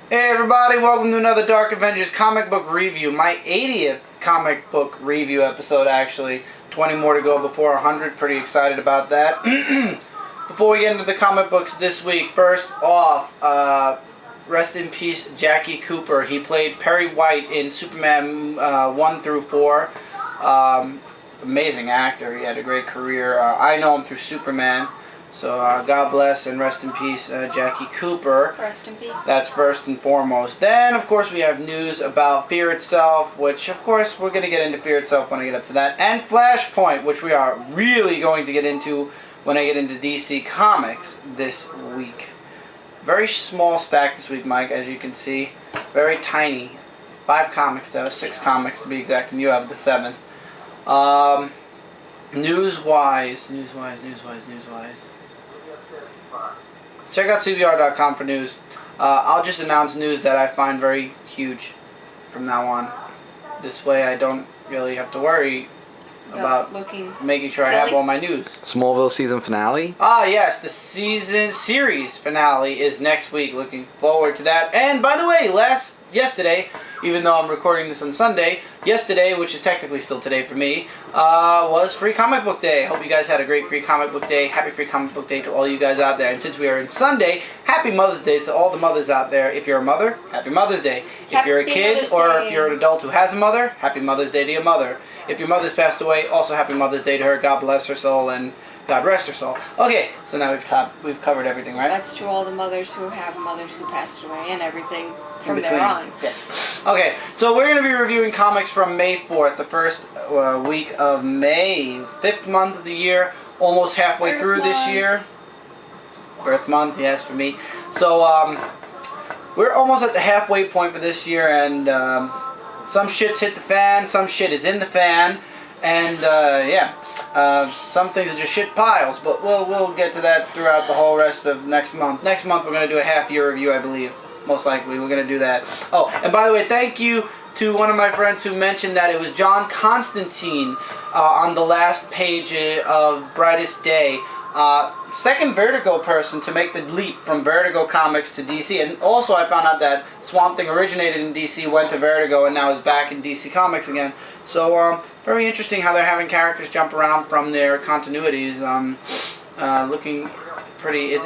Hey everybody, welcome to another Dark Avengers comic book review. My 80th comic book review episode, actually. 20 more to go before 100. Pretty excited about that. Before we get into the comic books this week, first off, rest in peace Jackie Cooper. He played Perry White in Superman 1 through 4. Amazing actor. He had a great career. I know him through Superman. So God bless and rest in peace Jackie Cooper. Rest in peace. That's first and foremost. Then, of course, we have news about Fear Itself, which, of course, we're going to get into Fear Itself when I get up to that. And Flashpoint, which we are really going to get into when I get into DC Comics this week. Very small stack this week, Mike, as you can see. Very tiny. 5 comics, though. 6 comics, to be exact, and you have the 7th. News-wise. Check out CBR.com for news. I'll just announce news that I find very huge from now on. This way I don't really have to worry about making sure I have all my news. Smallville season finale? Ah, yes, the series finale is next week. Looking forward to that. And by the way, yesterday, even though I'm recording this on Sunday, yesterday, which is technically still today for me, was Free Comic Book Day. Hope you guys had a great Free Comic Book Day. Happy Free Comic Book Day to all you guys out there. And since we are in Sunday, Happy Mother's Day to all the mothers out there. If you're a mother, Happy Mother's Day. If you're a kid or if you're an adult who has a mother, Happy Mother's Day to your mother. If your mother's passed away, also Happy Mother's Day to her. God bless her soul and God rest her soul. Okay, so now we've covered everything, right? That's to all the mothers who have mothers who passed away and everything from there on. Yes. Okay, so we're going to be reviewing comics from May 4th, the first week of May. 5th month of the year, almost halfway through this year. Birth month, yes, for me. So, we're almost at the halfway point for this year, and some shit's hit the fan, some shit is in the fan, and yeah. Some things are just shit piles, but we'll get to that throughout the whole rest of next month. Next month we're going to do a half-year review, I believe. Most likely we're going to do that. Oh, and by the way, thank you to one of my friends who mentioned that it was John Constantine on the last page of Brightest Day. Second Vertigo person to make the leap from Vertigo Comics to DC. And also I found out that Swamp Thing originated in DC, went to Vertigo, and now is back in DC Comics again. So, very interesting how they're having characters jump around from their continuities. Looking pretty...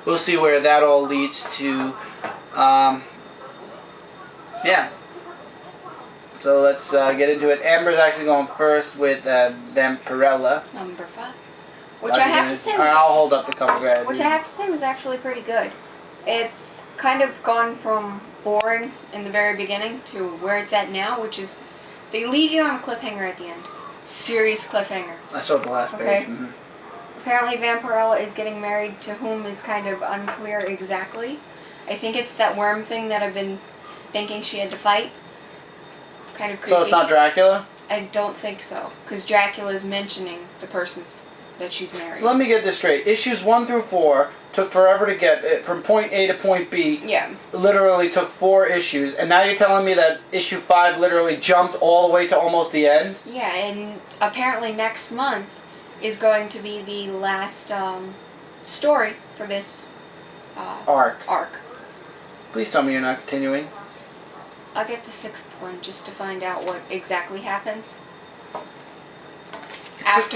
We'll see where that all leads to. Yeah. So let's get into it. Amber's actually going first with Vampirella. Number 5. Which I have to say I'll hold up the cover. Go ahead. Which I have to say was actually pretty good. It's kind of gone from boring in the very beginning to where it's at now, which is they leave you on a cliffhanger at the end. Serious cliffhanger. I saw the last page. Mm-hmm. Apparently Vampirella is getting married to whom is kind of unclear exactly. I think it's that worm thing that I've been thinking she had to fight. Kind of creepy. So it's not Dracula? I don't think so, because Dracula is mentioning the person that she's married. So let me get this straight. Issues 1 through 4 took forever to get it from point A to point B. Yeah. Literally took 4 issues, and now you're telling me that issue 5 literally jumped all the way to almost the end? Yeah, and apparently next month is going to be the last story for this arc. Please tell me you're not continuing. I'll get the 6th one just to find out what exactly happens.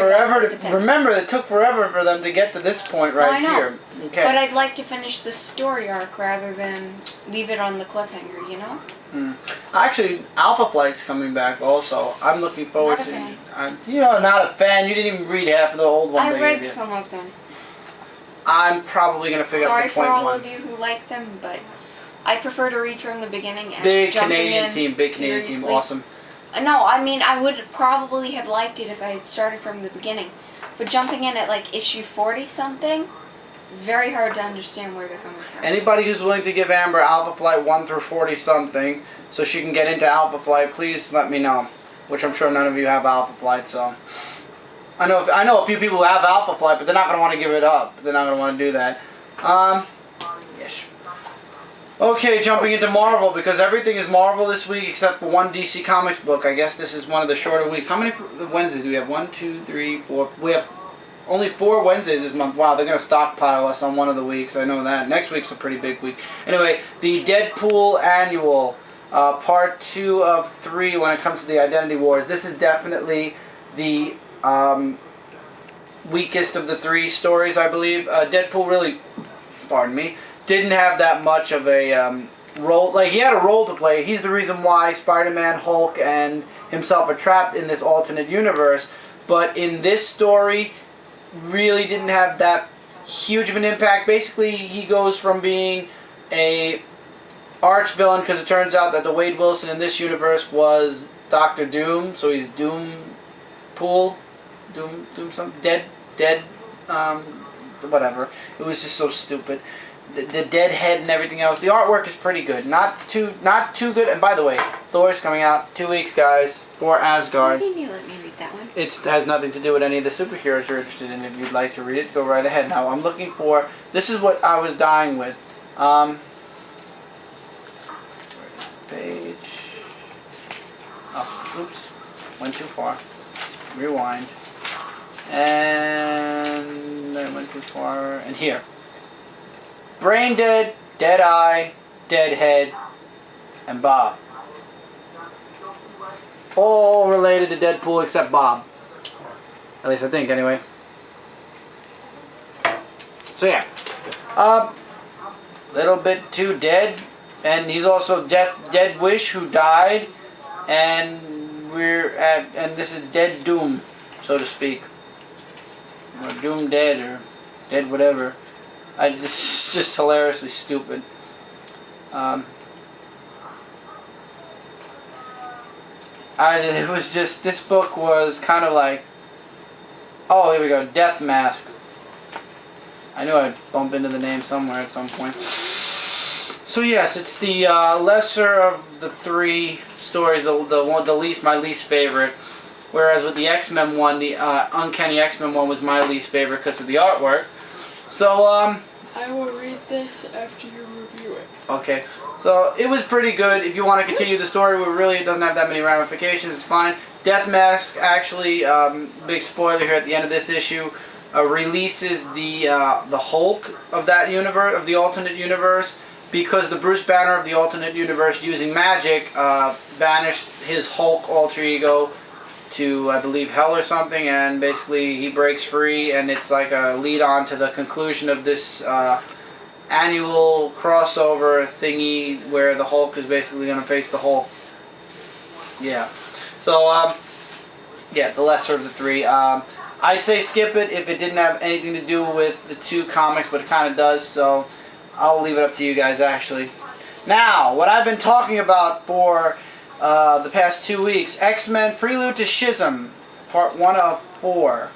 Remember, it took forever for them to get to this point right here. Okay. But I'd like to finish the story arc rather than leave it on the cliffhanger, you know? Actually, Alpha Flight's coming back also. I'm looking forward to it. You're not a fan. You didn't even read half of the old one. I read some of them. I'm probably going to pick up the point 1. Sorry for all of you who like them, but I prefer to read from the beginning. And big Canadian team, awesome. No, I mean, I would probably have liked it if I had started from the beginning. But jumping in at, like, issue 40-something, very hard to understand where they're coming from. Anybody who's willing to give Amber Alpha Flight 1 through 40-something so she can get into Alpha Flight, please let me know. Which I'm sure none of you have Alpha Flight, so... I know a few people who have Alpha Flight, but they're not going to want to give it up. They're not going to want to do that. Yes. Okay, jumping into Marvel, because everything is Marvel this week except for one DC Comics book. I guess this is one of the shorter weeks. How many Wednesdays do we have? 1, 2, 3, 4. We have Only 4 Wednesdays this month. Wow, they're going to stockpile us on one of the weeks. I know that. Next week's a pretty big week. Anyway, the Deadpool Annual, part 2 of 3 when it comes to the Identity Wars. This is definitely the weakest of the 3 stories, I believe. Deadpool really, pardon me, didn't have that much of a role. Like, he had a role to play. He's the reason why Spider-Man, Hulk, and himself are trapped in this alternate universe. But in this story, really didn't have that huge of an impact. Basically, he goes from being a arch villain, because it turns out that the Wade Wilson in this universe was Doctor Doom, so he's Doompool, Doom something, dead, whatever. It was just so stupid. The dead head and everything else. The artwork is pretty good. Not too good. And by the way, Thor's coming out 2 weeks, guys, for Asgard. Why didn't you let me read that one? It has nothing to do with any of the superheroes you're interested in. If you'd like to read it, go right ahead. Now, I'm looking for... This is what I was dying with. Where is the page? Oh, oops. Went too far. Rewind. And I went too far. And here. Brain Dead, Dead Eye, Deadhead, and Bob. All related to Deadpool except Bob. At least I think, anyway. So yeah. Little bit too dead. And he's also Dead Wish, who died. And and this is Dead Doom, so to speak. Or Doom Dead, or Dead whatever. Just hilariously stupid. It was just, this book was kind of like, oh, here we go, Death Mask. I knew I'd bump into the name somewhere at some point. So yes, it's the lesser of the 3 stories, my least favorite. Whereas with the X-Men one, the Uncanny X-Men one was my least favorite because of the artwork. So, I will read this after you review it. Okay. So, it was pretty good. If you want to continue the story, it doesn't have that many ramifications. It's fine. Death Mask, actually, big spoiler here at the end of this issue, releases the Hulk of that universe, of the alternate universe, because the Bruce Banner of the alternate universe, using magic, banished his Hulk alter ego to, I believe, hell or something, and basically he breaks free, and it's like a lead on to the conclusion of this annual crossover thingy where the Hulk is basically going to face the Hulk. Yeah. So, yeah, the lesser of the 3. I'd say skip it if it didn't have anything to do with the 2 comics, but it kind of does, so I'll leave it up to you guys, actually. Now, what I've been talking about for the past 2 weeks, X-Men Prelude to Schism, part 1 of 4.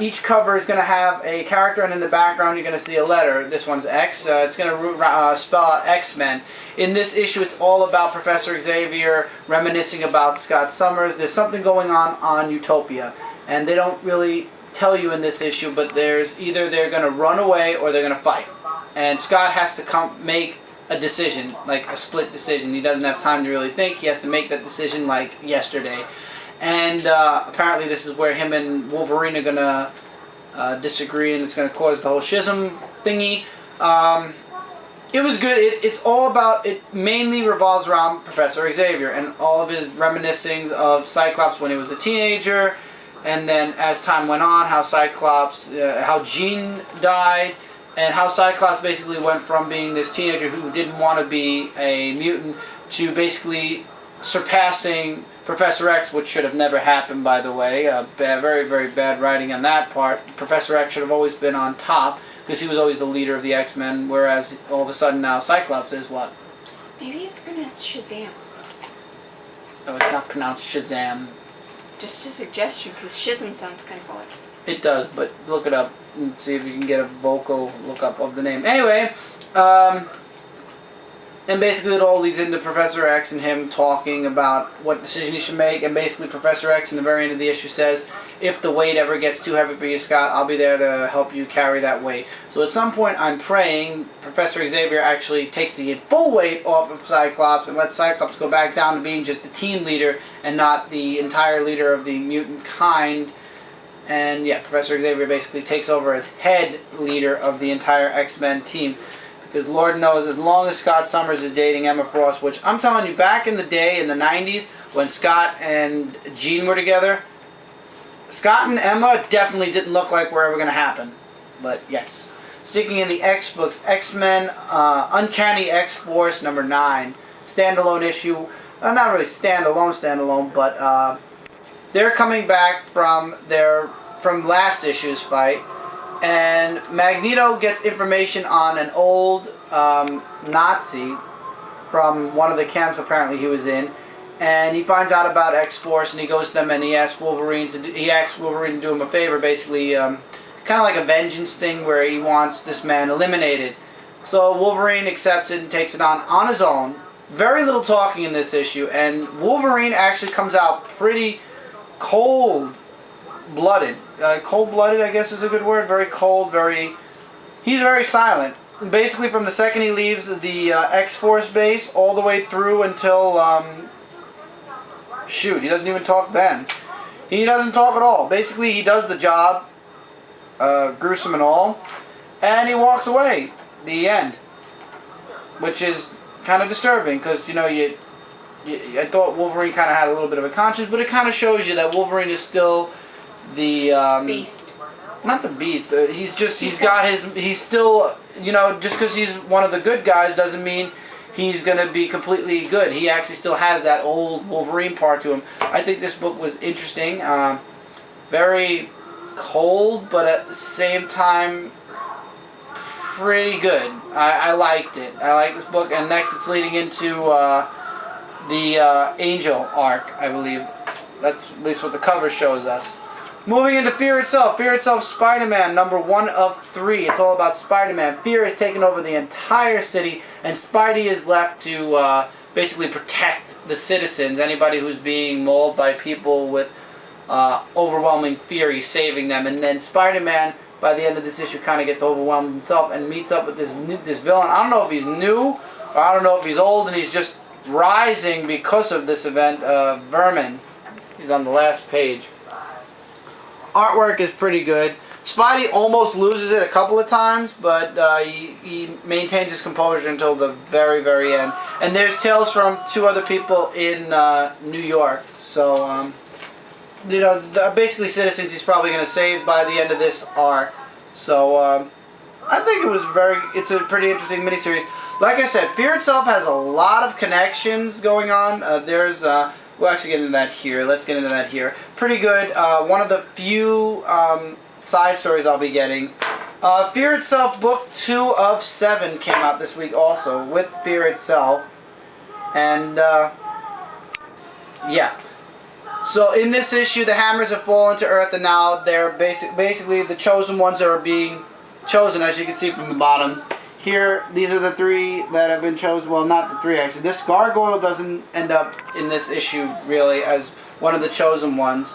Each cover is going to have a character, and in the background you're going to see a letter. This one's X. It's going to spell out X-Men. In this issue, it's all about Professor Xavier reminiscing about Scott Summers. There's something going on Utopia, and they don't really tell you in this issue, but there's either they're going to run away or they're going to fight. And Scott has to make a decision, like a split decision. He doesn't have time to really think. He has to make that decision like yesterday. And apparently this is where him and Wolverine are going to disagree, and it's going to cause the whole Schism thingy. It was good. It's all about, it mainly revolves around Professor Xavier and all of his reminiscing of Cyclops when he was a teenager, and then as time went on, how Cyclops, how Jean died, and how Cyclops basically went from being this teenager who didn't want to be a mutant to basically surpassing Professor X, which should have never happened, by the way. Very, very bad writing on that part. Professor X should have always been on top, because he was always the leader of the X-Men, whereas all of a sudden now Cyclops is what? Maybe it's pronounced Shazam. Oh, it's not pronounced Shazam. Just a suggestion, because Schism sounds kind of odd. It does, but look it up and see if you can get a vocal look-up of the name. Anyway, and basically it all leads into Professor X and him talking about what decision he should make, and basically Professor X in the very end of the issue says, if the weight ever gets too heavy for you, Scott, I'll be there to help you carry that weight. So at some point I'm praying Professor Xavier actually takes the full weight off of Cyclops and lets Cyclops go back down to being just the team leader and not the entire leader of the mutant kind. And yeah, Professor Xavier basically takes over as head leader of the entire X-Men team. Because Lord knows, as long as Scott Summers is dating Emma Frost, which I'm telling you, back in the day, in the 90s, when Scott and Jean were together, Scott and Emma definitely didn't look like were ever going to happen. But yes. Sticking in the X books, X-Men Uncanny X-Force number 9. Standalone issue. Not really standalone, but they're coming back from last issue's fight. And Magneto gets information on an old Nazi from one of the camps apparently he was in, and he finds out about X-Force, and he goes to them and he asks Wolverine to do him a favor, basically kind of like a vengeance thing where he wants this man eliminated. So Wolverine accepts it and takes it on his own. Very little talking in this issue, and Wolverine actually comes out pretty cold-blooded. Cold-blooded, I guess is a good word. Very cold, he's very silent. Basically from the second he leaves the X-Force base all the way through until, shoot, he doesn't even talk then. He doesn't talk at all. Basically he does the job, gruesome and all, and he walks away. The end. Which is kind of disturbing, because, you know, I thought Wolverine kind of had a little bit of a conscience, but it kind of shows you that Wolverine is still the Beast. Not the Beast. He's still, you know, just because he's one of the good guys doesn't mean he's going to be completely good. He actually still has that old Wolverine part to him. I think this book was interesting. Very cold, but at the same time pretty good. I liked it. I like this book, and next it's leading into the Angel arc, I believe. That's at least what the cover shows us. Moving into Fear Itself. Fear Itself Spider-Man, number 1 of 3. It's all about Spider-Man. Fear has taken over the entire city, and Spidey is left to basically protect the citizens. Anybody who's being mauled by people with overwhelming fear, he's saving them. And then Spider-Man, by the end of this issue, kind of gets overwhelmed himself and meets up with this villain. I don't know if he's new, or I don't know if he's old and he's just rising because of this event. Vermin. He's on the last page. Artwork is pretty good. Spidey almost loses it a couple of times, but he maintains his composure until the very, very end. And there's tales from 2 other people in New York. So, you know, basically citizens he's probably going to save by the end of this arc. So, I think it's a pretty interesting miniseries. Like I said, Fear Itself has a lot of connections going on. We'll actually get into that here. Let's get into that here. Pretty good. One of the few side stories I'll be getting. Fear Itself book 2 of 7 came out this week also with Fear Itself. And, yeah. So in this issue, the Hammers have fallen to Earth, and now they're basically the chosen ones are being chosen, as you can see from the bottom. Here, these are the 3 that have been chosen. Well, not the 3 actually. This Gargoyle doesn't end up in this issue really as one of the chosen ones.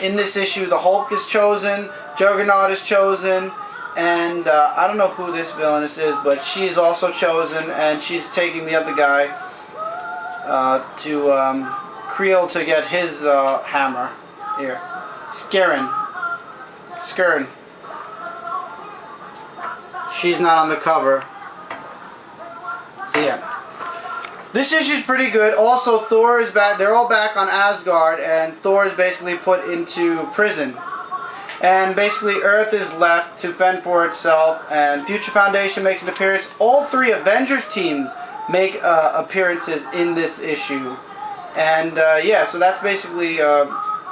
In this issue, the Hulk is chosen, Juggernaut is chosen, and I don't know who this villainess is, but she's also chosen, and she's taking the other guy to Creel to get his hammer. Here, Skirn. She's not on the cover. So yeah. This issue's pretty good. Also, Thor is back. They're all back on Asgard, and Thor is basically put into prison. And basically, Earth is left to fend for itself, and Future Foundation makes an appearance. All 3 Avengers teams make appearances in this issue. And yeah, so that's basically a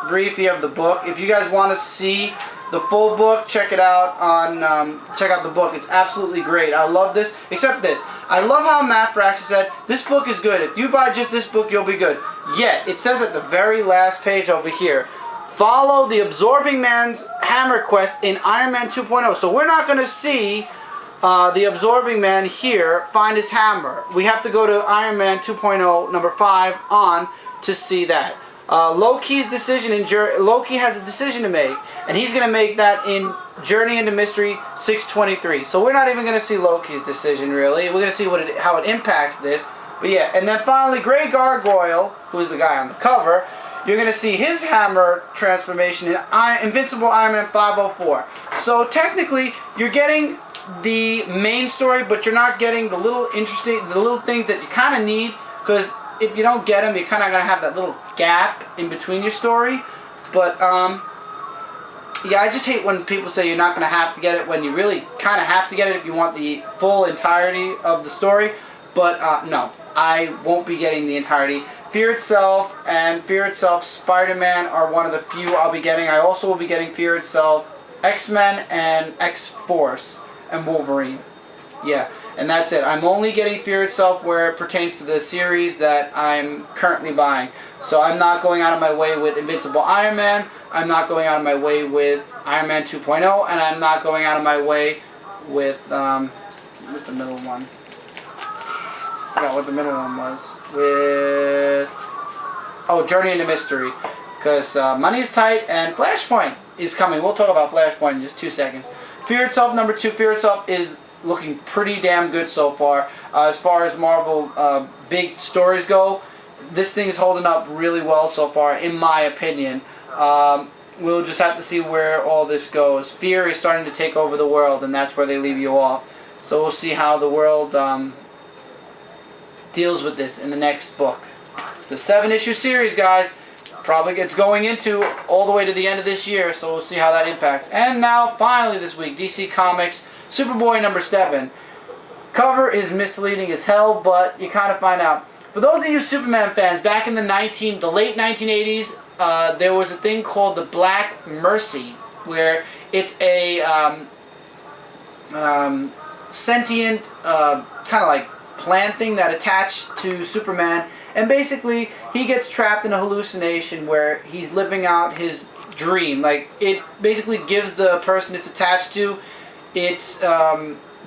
briefie of the book. If you guys want to see the full book, check it out on, check out the book. It's absolutely great. I love this, except this. I love how Matt Fraction said, this book is good. If you buy just this book, you'll be good. Yet, it says at the very last page over here, follow the Absorbing Man's hammer quest in Iron Man 2.0. So we're not going to see the Absorbing Man here find his hammer. We have to go to Iron Man 2.0 number 5 on to see that. Loki's decision Loki has a decision to make, and he's going to make that in Journey into Mystery 623. So we're not even going to see Loki's decision really. We're going to see how it impacts this. But yeah, and then finally Grey Gargoyle, who's the guy on the cover, you're going to see his hammer transformation in Invincible Iron Man 504. So technically, you're getting the main story, but you're not getting the little things that you kind of need, because if you don't get them, you're kind of going to have that little gap in between your story. But, yeah, I just hate when people say you're not going to have to get it when you really kind of have to get it if you want the full entirety of the story. But, no, I won't be getting the entirety. Fear Itself and Fear Itself Spider-Man are one of the few I'll be getting. I also will be getting Fear Itself X-Men and X-Force and Wolverine. Yeah, and that's it. I'm only getting Fear Itself where it pertains to the series that I'm currently buying. So I'm not going out of my way with Invincible Iron Man. I'm not going out of my way with Iron Man 2.0, and I'm not going out of my way with what's the middle one? I forgot what the middle one was. With Journey into Mystery, because money is tight and Flashpoint is coming. We'll talk about Flashpoint in just 2 seconds. Fear Itself number 2. Fear Itself is looking pretty damn good so far. As far as Marvel big stories go, this thing is holding up really well so far, in my opinion. We'll just have to see where all this goes. Fear is starting to take over the world, and that's where they leave you off. So we'll see how the world deals with this in the next book. It's a 7-issue series, guys. Probably it's going into all the way to the end of this year, so we'll see how that impacts. And now, finally this week, DC Comics, Superboy number 7. Cover is misleading as hell, but you kind of find out. For those of you Superman fans, back in the late 1980s, there was a thing called the Black Mercy, where it's a sentient, kind of like plant thing that attached to Superman, and basically he gets trapped in a hallucination where he's living out his dream. Like, it basically gives the person it's attached to its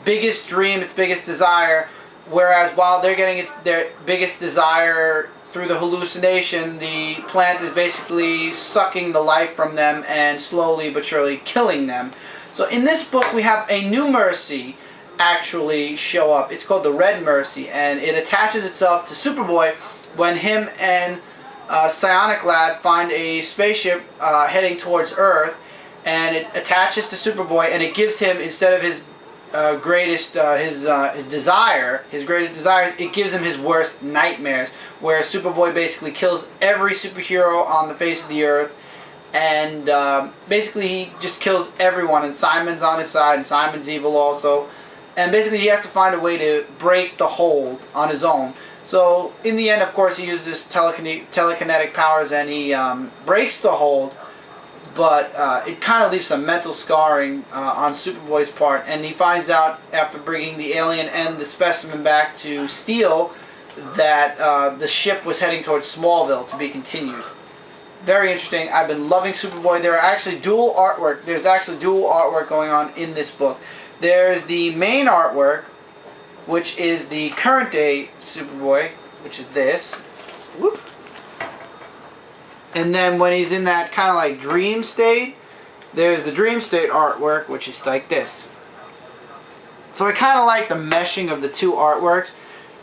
biggest dream, its biggest desire, whereas while they're getting their biggest desire through the hallucination, the plant is basically sucking the life from them and slowly but surely killing them. So in this book we have a new mercy actually show up. It's called the Red Mercy, and it attaches itself to Superboy when him and Psionic Lad find a spaceship heading towards Earth, and it attaches to Superboy, and it gives him, instead of his greatest desires, it gives him his worst nightmares, where Superboy basically kills every superhero on the face of the earth, and basically he just kills everyone, and Simon's on his side, and Simon's evil also, and basically he has to find a way to break the hold on his own. So in the end, of course, he uses his telekinetic powers, and he breaks the hold, but it kind of leaves some mental scarring on Superboy's part, and he finds out after bringing the alien and the specimen back to Steel that the ship was heading towards Smallville to be continued. Very interesting. I've been loving Superboy. There's actually dual artwork going on in this book. There's the main artwork, which is the current day Superboy, which is this. Whoop. And then when he's in that kind of like dream state, there's the dream state artwork, which is like this. So I kind of like the meshing of the two artworks.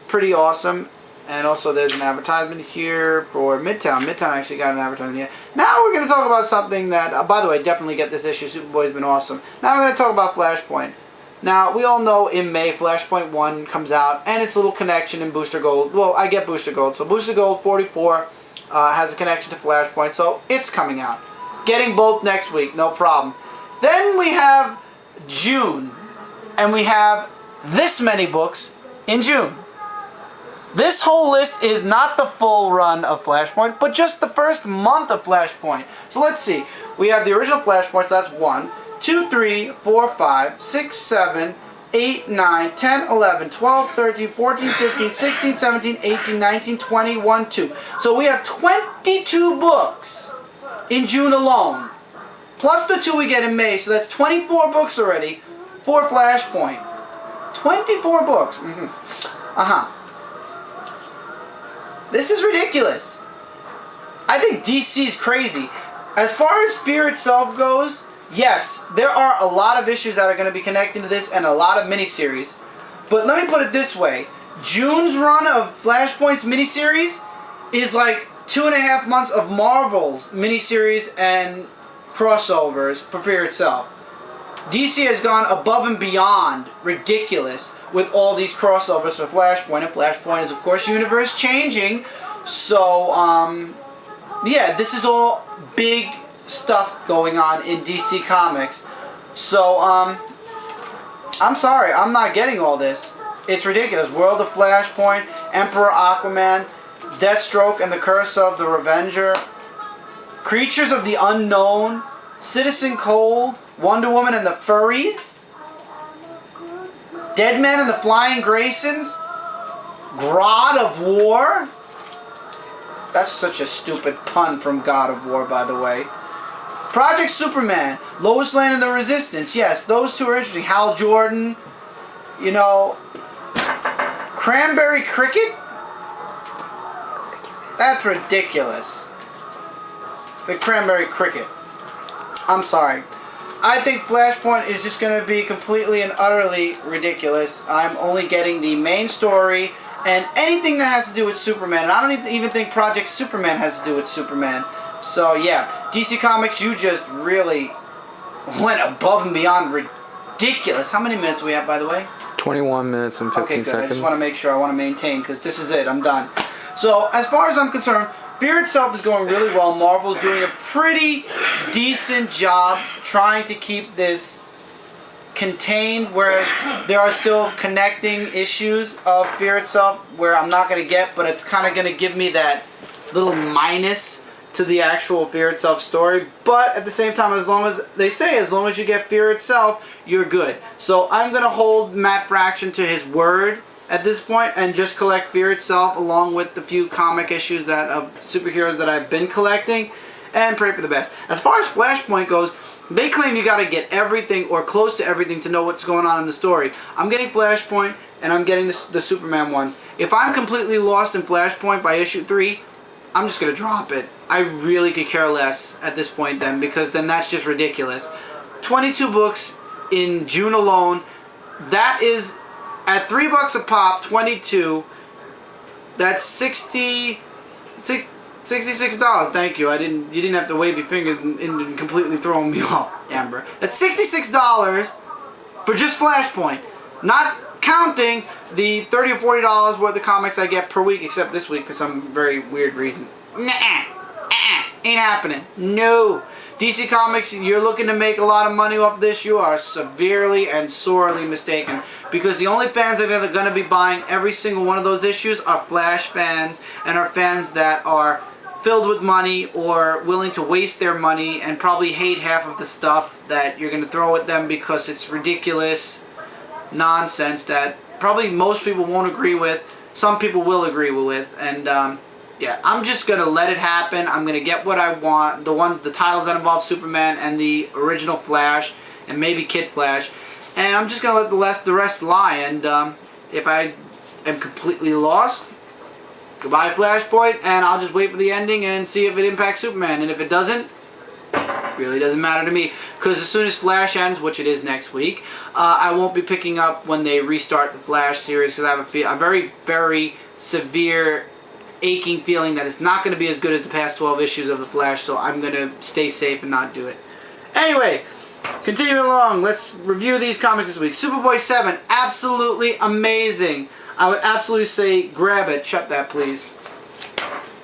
Pretty awesome. And also there's an advertisement here for Midtown. Midtown actually got an advertisement here. Now we're going to talk about something that, by the way, definitely get this issue. Superboy's been awesome. Now we're going to talk about Flashpoint. Now, we all know in May, Flashpoint 1 comes out, and its little connection in Booster Gold. Well, I get Booster Gold. So Booster Gold 44 has a connection to Flashpoint, so it's coming out. Getting both next week, no problem. Then we have June, and we have this many books in June. This whole list is not the full run of Flashpoint, but just the first month of Flashpoint. So let's see. We have the original Flashpoint, so that's 1, 2, 3, 4, 5, 6, 7, 8, 9, 10, 11, 12, 13, 14, 15, 16, 17, 18, 19, 20, 1, 2. So we have 22 books in June alone. Plus the 2 we get in May, so that's 24 books already for Flashpoint. 24 books. This is ridiculous. I think DC's crazy. As far as Fear Itself goes, yes, there are a lot of issues that are going to be connecting to this and a lot of miniseries. But let me put it this way. June's run of Flashpoint's miniseries is like 2.5 months of Marvel's miniseries and crossovers for Fear itself. DC has gone above and beyond ridiculous with all these crossovers for Flashpoint, and Flashpoint is of course universe changing. So yeah, this is all big stuff going on in DC Comics. So I'm sorry, I'm not getting all this. It's ridiculous. World of Flashpoint, Emperor Aquaman, Deathstroke and the Curse of the Revenger, Creatures of the Unknown, Citizen Cold, Wonder Woman and the Furries, Deadman and the Flying Graysons, God of War. That's such a stupid pun from God of War, by the way. Project Superman, Lois Lane and the Resistance. Yes, those two are interesting. Hal Jordan, you know, Cranberry Cricket. That's ridiculous. The Cranberry Cricket. I'm sorry. I think Flashpoint is just going to be completely and utterly ridiculous. I'm only getting the main story and anything that has to do with Superman. And I don't even think Project Superman has to do with Superman. So yeah, DC Comics, you just really went above and beyond ridiculous. How many minutes are we at, by the way? 21 minutes and 15 seconds. I just want to make sure. I want to maintain, because this is it. I'm done. So, as far as I'm concerned, Fear itself is going really well. Marvel's doing a pretty decent job trying to keep this contained, whereas there are still connecting issues of Fear itself where I'm not going to get, but it's kind of going to give me that little minus to the actual Fear itself story. But at the same time, as long as they say, as long as you get Fear itself, you're good. So I'm going to hold Matt Fraction to his word at this point and just collect Fear itself along with the few comic issues that of superheroes that I've been collecting and pray for the best. As far as Flashpoint goes, they claim you got to get everything or close to everything to know what's going on in the story. I'm getting Flashpoint and I'm getting the Superman ones. If I'm completely lost in Flashpoint by issue 3, I'm just going to drop it. I really could care less at this point then, because then that's just ridiculous. 22 books in June alone. That is at $3 a pop, 22. That's $66. Thank you. You didn't have to wave your finger and completely throwing me off, Amber. That's $66 for just Flashpoint. Not counting the $30 or $40 worth of comics I get per week, except this week for some very weird reason. Ain't happening. No. DC Comics, you're looking to make a lot of money off this, you are severely and sorely mistaken. Because the only fans that are going to be buying every single one of those issues are Flash fans and are fans that are filled with money or willing to waste their money and probably hate half of the stuff that you're going to throw at them because it's ridiculous nonsense that probably most people won't agree with. Some people will agree with, and yeah, I'm just gonna let it happen. I'm gonna get what I want. The titles that involve Superman and the original Flash, and maybe Kid Flash, and I'm just gonna let the rest lie. And if I am completely lost, goodbye Flashpoint, and I'll just wait for the ending and see if it impacts Superman. And if it doesn't, really doesn't matter to me, because as soon as Flash ends, which it is next week, I won't be picking up when they restart the Flash series, because I have a very, very severe aching feeling that it's not going to be as good as the past 12 issues of the Flash, so I'm going to stay safe and not do it. Anyway, continuing along, let's review these comics this week. Superboy 7, absolutely amazing. I would absolutely say grab it. Shut that, please.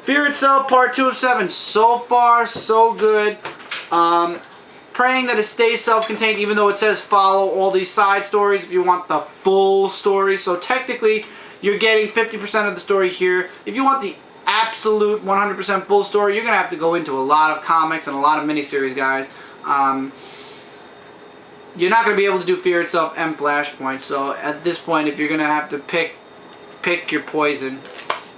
Fear Itself, Part 2 of 7, so far, so good. Praying that it stays self-contained, even though it says follow all these side stories if you want the full story. So technically, you're getting 50% of the story here. If you want the absolute 100% full story, you're going to have to go into a lot of comics and a lot of miniseries, guys. You're not going to be able to do Fear Itself and Flashpoint. So at this point, if you're going to have to pick your poison,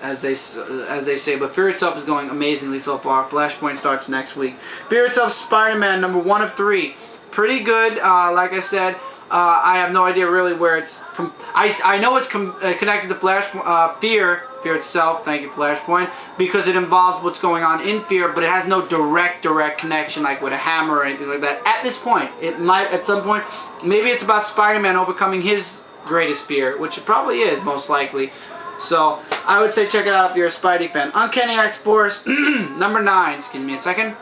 as they say. But Fear Itself is going amazingly so far. Flashpoint starts next week. Fear Itself, Spider-Man, number 1 of 3. Pretty good. Like I said, I have no idea really where it's... I know it's connected to Fear Itself, thank you Flashpoint, because it involves what's going on in Fear, but it has no direct connection like with a hammer or anything like that. At this point, it might at some point, maybe it's about Spider-Man overcoming his greatest fear, which it probably is most likely. So I would say check it out if you're a Spidey fan. Uncanny X-Force number 9. Just give me a second.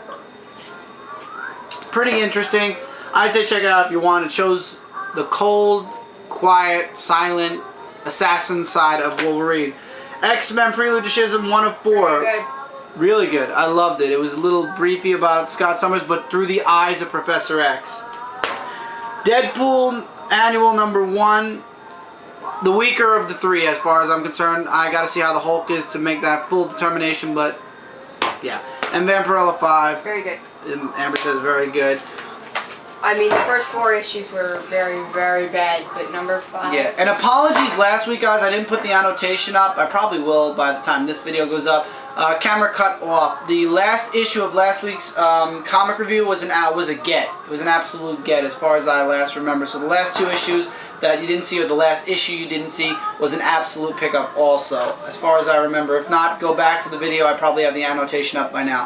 Pretty interesting. I'd say check it out if you want. It shows the cold, quiet, silent assassin side of Wolverine. X-Men Prelude to Schism 1 of 4. Very good. Really good. I loved it. It was a little briefy about Scott Summers, but through the eyes of Professor X. Deadpool Annual number 1. The weaker of the 3 as far as I'm concerned. I gotta see how the Hulk is to make that full determination, but yeah. And Vampirella 5. Very good. Amber says very good. I mean, the first 4 issues were very, very bad, but number 5... Yeah, and apologies last week, guys. I didn't put the annotation up. I probably will by the time this video goes up. Camera cut off. The last issue of last week's comic review was a get. It was an absolute get as far as I last remember. So the last 2 issues that you didn't see, or the last issue you didn't see, was an absolute pickup also, as far as I remember. If not, go back to the video. I probably have the annotation up by now.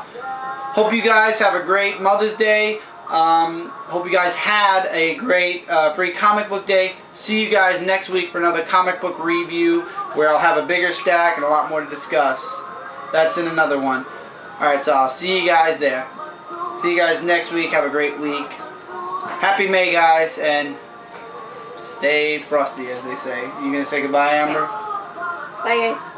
Hope you guys have a great Mother's Day. Hope you guys had a great free comic book day. See you guys next week for another comic book review where I'll have a bigger stack and a lot more to discuss. That's in another one. Alright, so I'll see you guys there. See you guys next week. Have a great week. Happy May, guys, and stay frosty, as they say. You gonna say goodbye, Amber? Yes. Bye, guys.